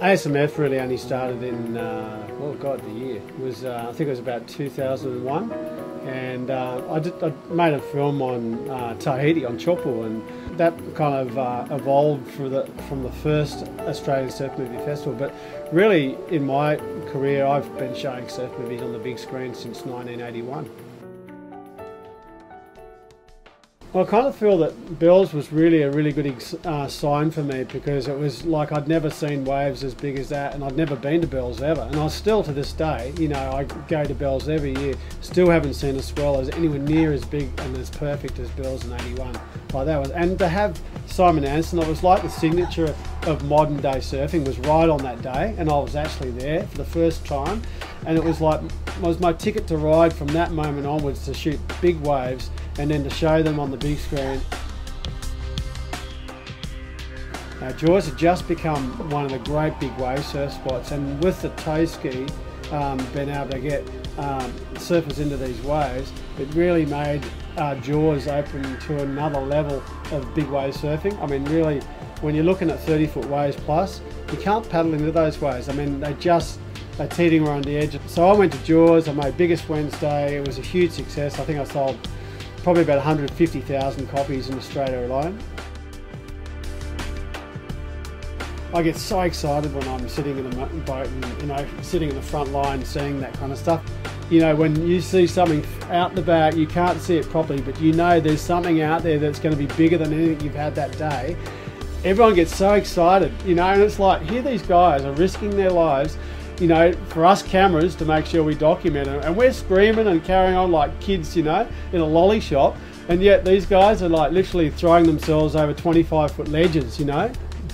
ASMF really only started in, oh God, the year. It was, I think it was about 2001. And I made a film on Tahiti, on Chopu, and that kind of evolved from the first Australian Surf Movie Festival. But really, in my career, I've been showing surf movies on the big screen since 1981. Well, I kind of feel that Bells was really a really good sign for me, because it was like I'd never seen waves as big as that, and I'd never been to Bells ever. And I still, to this day, you know, I go to Bells every year, still haven't seen a swell as anywhere near as big and as perfect as Bells in '81. Like that was, and to have Simon Anderson, it was like the signature of modern day surfing was right on that day, and I was actually there for the first time, and it was like, it was my ticket to ride from that moment onwards to shoot big waves and then to show them on the big screen. Jaws had just become one of the great big wave surf spots, and with the tow ski being able to get surfers into these waves, it really made Jaws open to another level of big wave surfing. I mean, really, when you're looking at 30-foot waves plus, you can't paddle into those waves. I mean, they're teeting around the edge. So I went to Jaws, I made Biggest Wednesday. It was a huge success. I think I sold probably about 150,000 copies in Australia alone. I get so excited when I'm sitting in a boat and, you know, sitting in the front line seeing that kind of stuff. You know, when you see something out the back, you can't see it properly, but you know there's something out there that's going to be bigger than anything you've had that day. Everyone gets so excited, you know, and it's like, here these guys are risking their lives, you know, for us cameras to make sure we document it, and we're screaming and carrying on like kids, you know, in a lolly shop, and yet these guys are like literally throwing themselves over 25-foot ledges, you know,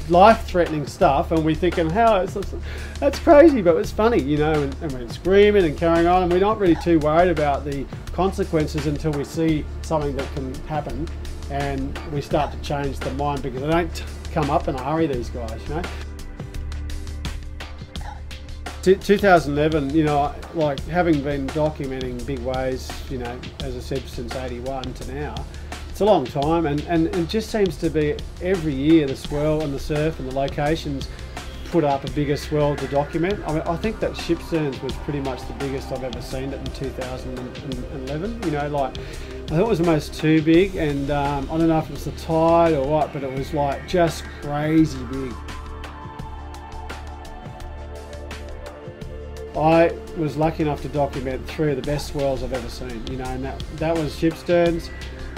life-threatening stuff, and we're thinking, that's crazy, but it's funny, you know, and we're screaming and carrying on, and we're not really too worried about the consequences until we see something that can happen, and we start to change the mind, because they don't come up in a hurry, these guys, you know. 2011, you know, like having been documenting big waves, you know, as I said, since '81 to now, it's a long time, and it just seems to be every year the swell and the surf and the locations put up a bigger swell to document. I mean, I think that Shipsterns was pretty much the biggest I've ever seen it in 2011, you know, like, I thought it was almost too big, and I don't know if it was the tide or what, but it was like just crazy big. I was lucky enough to document 3 of the best swells I've ever seen, you know, and that was Shipsterns,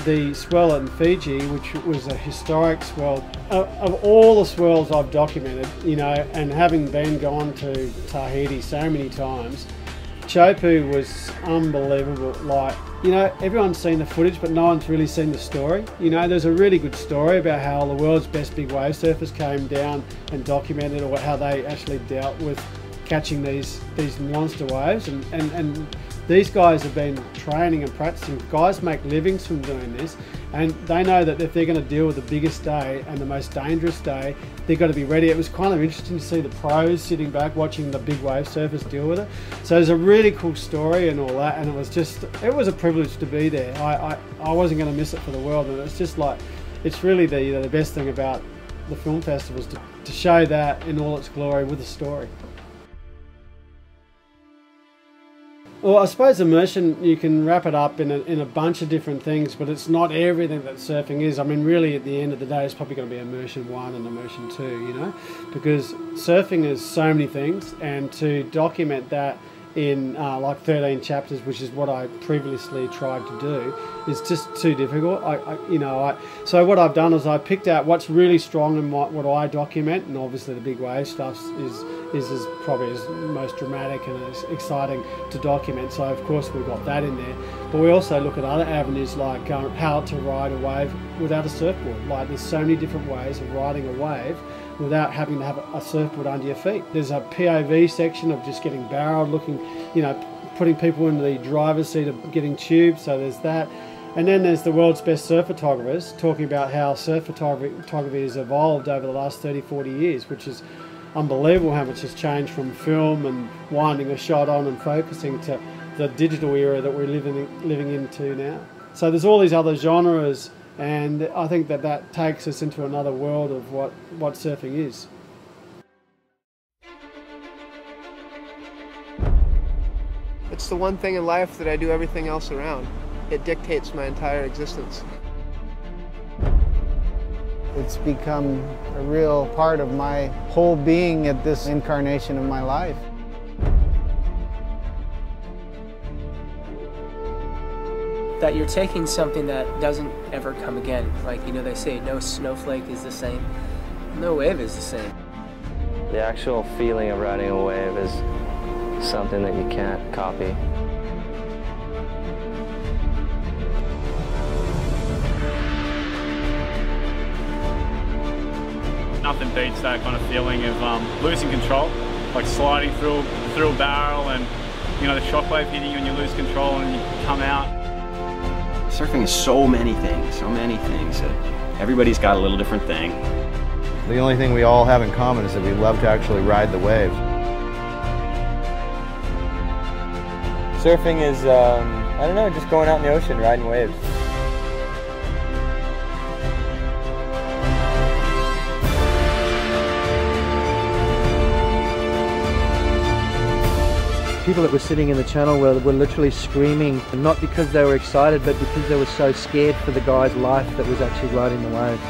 the swell in Fiji, which was a historic swell. Of all the swells I've documented, you know, and having gone to Tahiti so many times, Chopu was unbelievable. Like, you know, everyone's seen the footage, but no one's really seen the story. You know, there's a really good story about how the world's best big wave surfers came down and documented, or how they actually dealt with catching these monster waves, and these guys have been training and practicing. Guys make livings from doing this, and they know that if they're going to deal with the biggest day and the most dangerous day, they've got to be ready. It was kind of interesting to see the pros sitting back watching the big wave surfers deal with it. So there's a really cool story and all that, and it was a privilege to be there. I wasn't going to miss it for the world, and it's just like, it's really the best thing about the film festivals, to show that in all its glory with a story. Well, I suppose immersion, you can wrap it up in a bunch of different things, but it's not everything that surfing is. I mean, really, at the end of the day, it's probably going to be immersion 1 and immersion 2, you know, because surfing is so many things, and to document that in like 13 chapters, which is what I previously tried to do, is just too difficult. So what I've done is I picked out what's really strong in what I document, and obviously the big wave stuff is probably as most dramatic and as exciting to document. So of course we've got that in there, but we also look at other avenues like how to ride a wave without a surfboard. Like, there's so many different ways of riding a wave without having to have a surfboard under your feet. There's a POV section of just getting barreled, looking, you know, putting people into the driver's seat of getting tubed, so there's that. And then there's the world's best surf photographers talking about how surf photography has evolved over the last 30-40 years, which is unbelievable how much has changed from film and winding a shot on and focusing to the digital era that we're living into now. So there's all these other genres, and I think that takes us into another world of what surfing is. It's the one thing in life that I do everything else around. It dictates my entire existence. It's become a real part of my whole being at this incarnation of my life. That you're taking something that doesn't ever come again. Like, you know, they say no snowflake is the same, no wave is the same. The actual feeling of riding a wave is something that you can't copy. Nothing beats that kind of feeling of losing control, like sliding through a barrel and, you know, the shockwave hitting you and you lose control and you come out. Surfing is so many things. Everybody's got a little different thing. The only thing we all have in common is that we love to actually ride the waves. Surfing is, I don't know, just going out in the ocean, riding waves. People that were sitting in the channel were literally screaming, not because they were excited, but because they were so scared for the guy's life that was actually riding the wave.